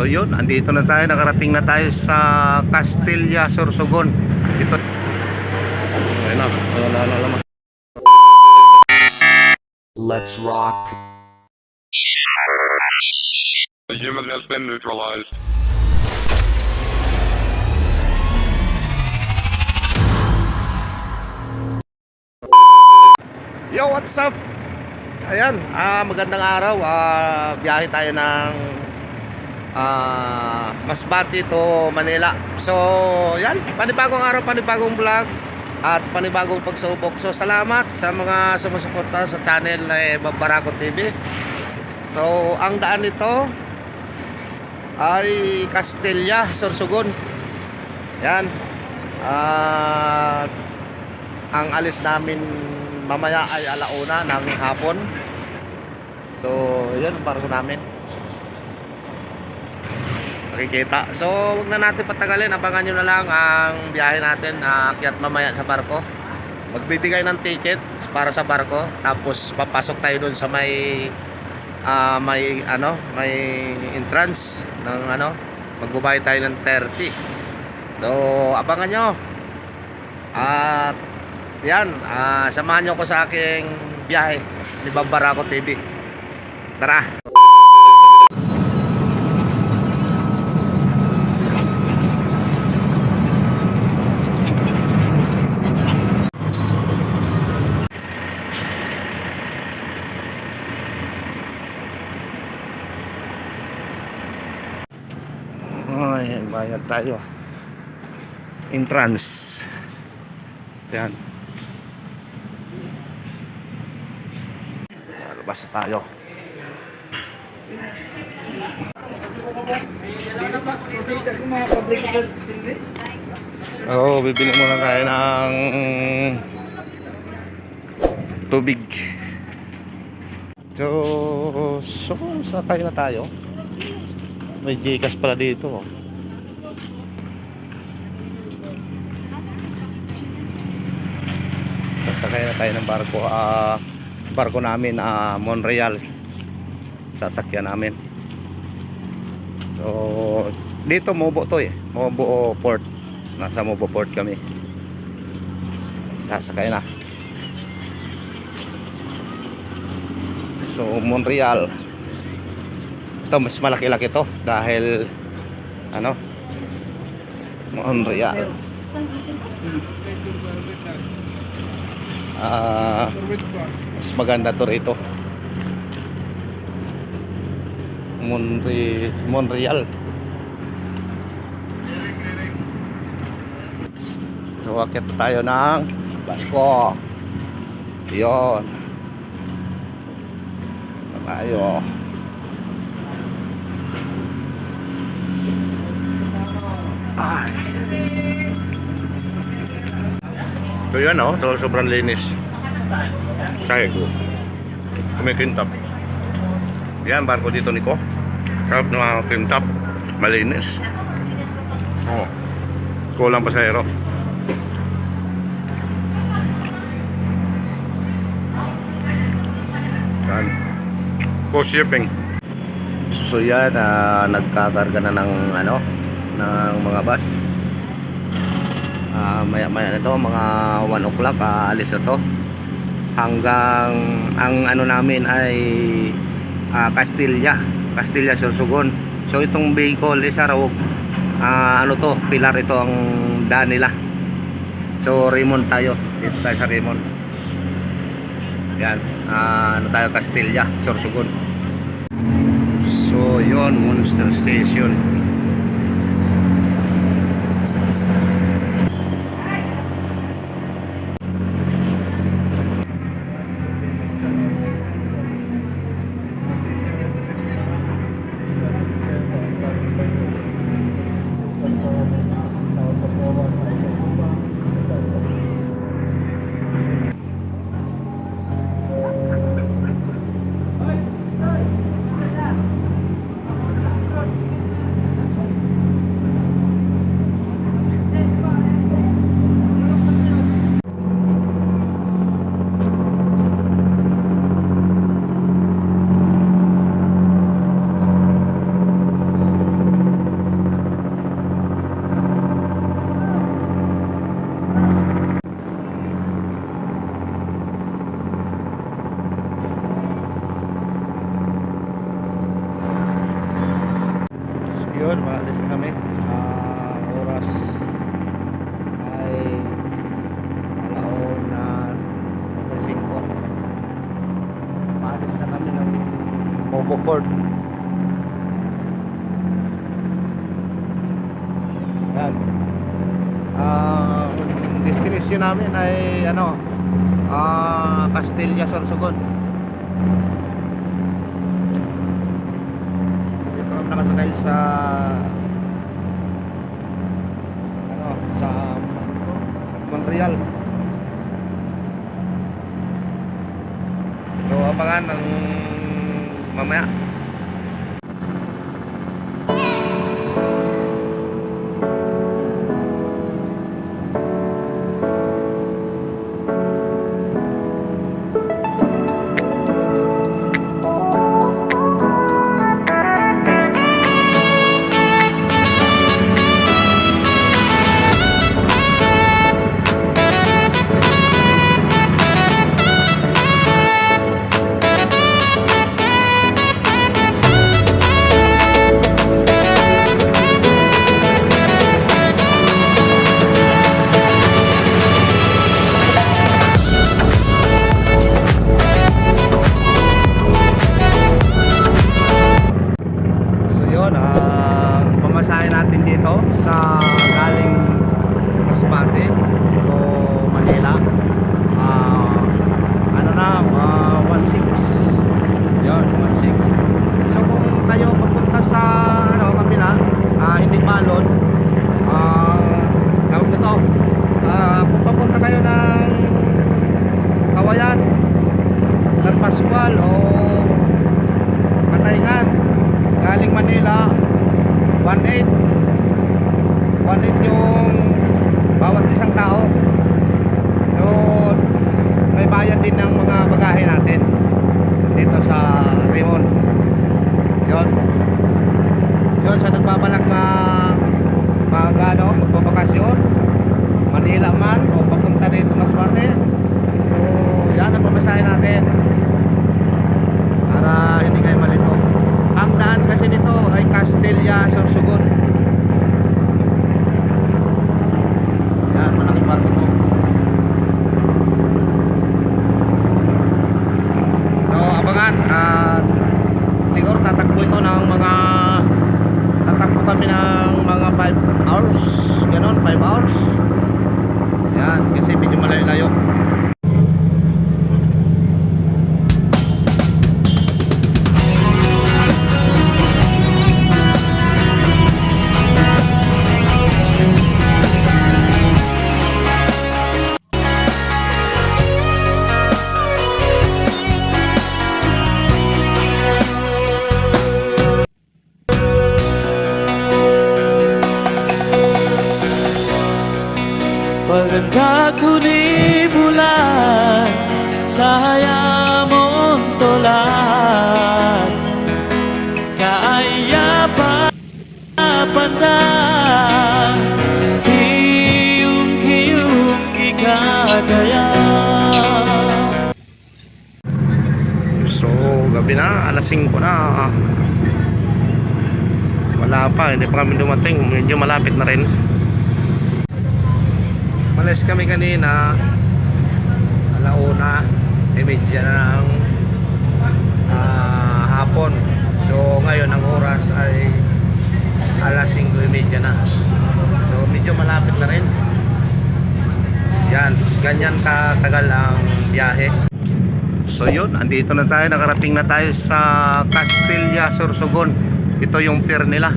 So yun, andito na tayo, nakarating na tayo sa Castilla, Sorsogon. Ito. Ayun na, wala. Let's rock. The human has been neutralized. Yo, what's up? Ayan, magandang araw. Biyahe tayo ng Masbate to Manila. So, yan, panibagong araw, panibagong vlog at panibagong pagsubok. So, salamat sa mga sumusuporta sa channel na Barako TV. So, ang daan nito ay Castilla, Sorsogon. Yan. Ang alis namin mamaya ay 1:00 ng hapon. So, yan ang barko namin. Nakikita. So, huwag na natin patagalin. Abangan nyo na lang ang biyahe natin. Akyat mamaya sa barko. Magbibigay ng ticket para sa barko. Tapos, papasok tayo dun sa may entrance ng magbabayad tayo ng 30. So, abangan nyo. At yan, samahan nyo ko sa aking biyahe ni Barako TV. Tara! Ay, bayad tayo. Entrance. Yan. Labas tayo. Bibili muna tayo ng tubig. So sakay na tayo. May Gcash pala dito. Sasakay na tayo ng barko. Barko namin, Montreal, sasakyan namin. So dito Mobo to Mobo Port. Nasa Mobo Port kami. Sasakay na. So Montreal, ito mas malaki-laki to dahil Montreal. Mas maganda to rito. Montreal. So akit tayo ng barko. Yun. Tayo. Ay. So yan so sobrang linis. Saya ko. Kumikintap. Yan barko dito niko. Sarap na kintap. Malinis. Kulang pasahero. Yan. Coast shipping. So yan, nagkakarga na ng ng mga bus. Maya na to, mga 1 o'clock alis na to. Hanggang ang namin ay Castilla, Sorsogon. So itong vehicle isa raw to, pilar ito ang daan nila. So Raymond tayo, dito tayo sa Raymond. Yan, tayo Castilla, Sorsogon. So yon, Monster Station. port. Yan. Destination namin ay ano, Castilla, Sorsogon. Dito kami nakasakay sa ano, sa Montreal. So abangan ng mamaya. So yun, ang pamasahe natin dito sa galing Masbate to Manila, ano na, 1.6. Yun, 1.6. So kung kayo papunta sa ano, kabila, hindi balon, tawag nito, kung papunta kayo ng Kawayan, San Pascual o Katayngan, galing Manila, 1.8 yung bawat isang tao. So may bayad din ng mga bagahe natin dito sa Raymond. Yun sa nagbabalak na magbabakasyon, Manila man o papunta dito Masbate. So yan ang pamasahe natin para hindi kayo malito. Ang daan kasi nito ay Castilla, Sorsogon. Yan, malaking barko to. So abangan, siguro tatakbo ito ng mga, tatakbo kami ng mga 5 hours, ganon, 5 hours. Yan, kasi medyo malayo-layo. Paganda ko ni bulan sa hayamong tulan, kaaya pa panda kiyong ikadaya. So gabi na, alas 5 na. Wala pa, hindi pa kami dumating. Medyo malapit na rin. Malis kami kanina, alauna, imedya ng hapon. So ngayon ang oras ay alas 5:30 na. So medyo malapit na rin. Yan, ganyan katagal ang biyahe. So yun, andito na tayo, nakarating na tayo sa Castilla, Sorsogon. Ito yung pier nila.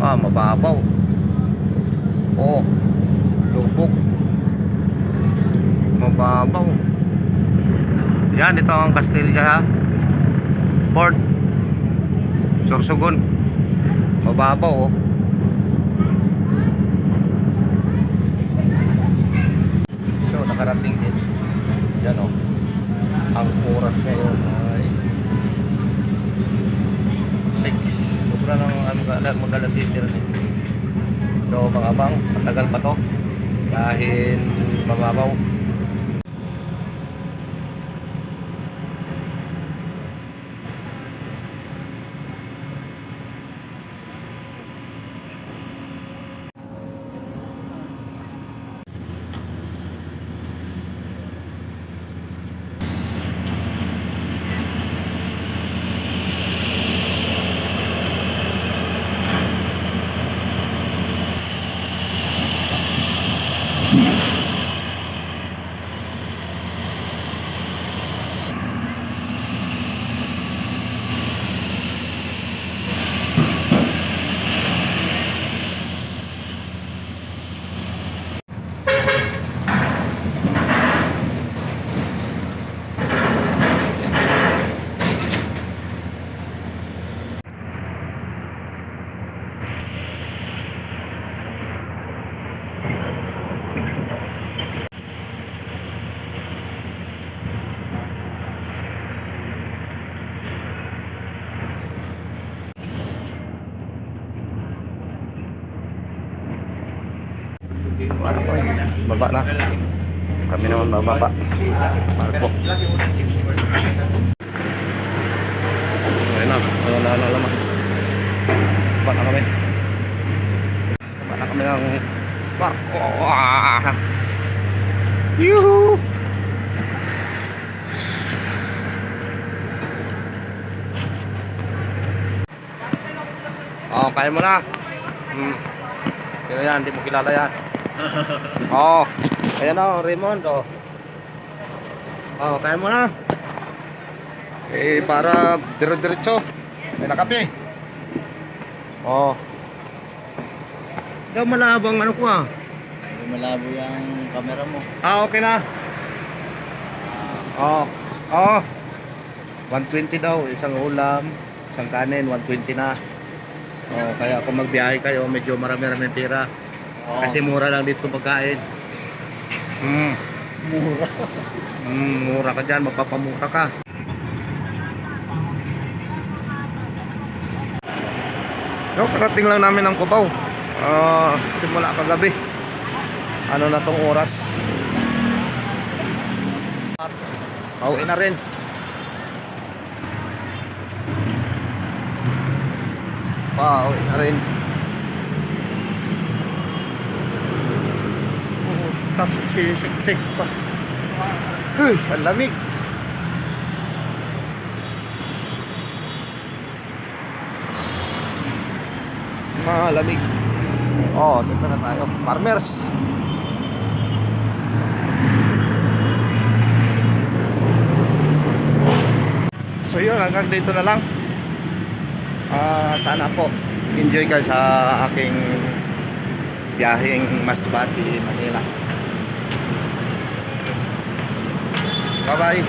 Mababaw. Oh, lubog. Mababaw. Yan, ito ang Castilla Port, Sorsogon. Mababaw, oh. So, nakarating din. Yan, oh. Ang oras ngayon ay 6. Sobra ng mag-alas 7 rin. So mga abang, matagal pa to dahil mababaw. Ano ko baba na. Kami naman bababa. Marco. Ayun na, wala na naman. Baba na kami. Baba na kami ng Marco. Yuhu! Oh, kaya mo na. Kaya yan, hindi mo kilala yan. Oh, ayan o, Raymond. Oh, kaya mo na. Para dire-diretso. May nakape. Oh. Daw malabang ano ko ah. Malabo yung camera mo. Okay na. 120 daw, isang ulam, isang kanin, 120 na. Kaya kung magbiyahe kayo, medyo marami-rami pera. Kasi mura lang dito pagkain. Mura. Mura ka dyan, magpapamura ka. Karating lang namin ng Cubao. Simula kagabi. Ano na tong oras? Pauwi na rin. Pauwi na rin. Tapos sisiksik pa. Uy, ang lamig. Malamig. Dito na tayo. Farmers. So yun, hanggang dito na lang. Sana po enjoy kayo sa aking biyaheng Masbate, Manila. Bye bye.